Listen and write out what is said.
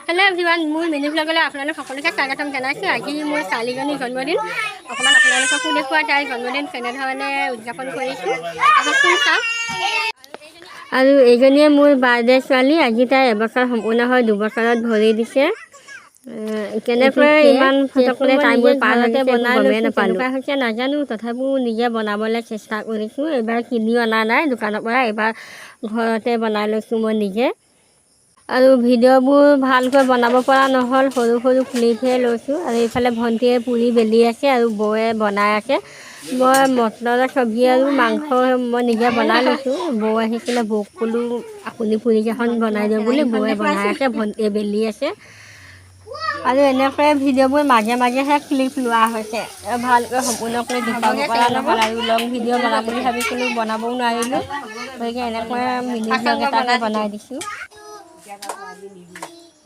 Hello' everyone, মোৰ mini ব্লগলৈ আপোনালোক সকলোকে স্বাগতম জনাইছোঁ। আজি মোৰ ছোৱালীজনীৰ জন্মদিন। অকণমান আপোনালোককো দেখুওৱা তাইৰ জন্মদিন কেনেধৰণে উদযাপন কৰিছোঁ আহকচোন চাওঁ। আৰু এইজনীয়ে মোৰ বাৰ্থডে ছোৱালী। আজি তাই এবছৰ সম্পূৰ্ণ হৈ 2 বছৰত ভৰি দিছে। কেনেকৈ ইমান ফটকৰে টাইমবোৰ পাৰ হৈছে গমেই নাপালোঁ। কেনেকুৱা হৈছে নাজানো, তথাপিও নিজে বনাবলৈ চেষ্টা কৰিছোঁ। এইবাৰ কিনিও অনা নাই দোকানৰ পৰা, এইবাৰ ঘৰতে বনাই লৈছোঁ মই নিজে। আৰু ভিডিঅ'বোৰ ভালকৈ বনাব পৰা নহ'ল, সৰু সৰু ক্লিপহে লৈছোঁ। আৰু এইফালে ভণ্টিয়ে পুৰি বেলি আছে আৰু বৌয়ে বনাই আছে। মই মটৰৰ চব্জি আৰু মাংস মই নিজে বনাই লৈছোঁ। বৌ আহিছিলে, বৌক ক'লোঁ আপুনি পুৰিকেইখন বনাই দিয়ক বুলি। বৌয়ে বনাই আছে, ভণ্টিয়ে বেলি আছে। আৰু এনেকৈ ভিডিঅ'বোৰ মাজে মাজেহে ক্লিপ লোৱা হৈছে, ভালকৈ সম্পূৰ্ণকৈ দেখুৱাব পৰা নহ'ল। আৰু লং ভিডিঅ' বনাম বুলি ভাবিছিলোঁ, বনাবও নোৱাৰিলোঁ। গতিকে এনেকৈ মিনি ব্লগ এটাকে বনাই দিছোঁ।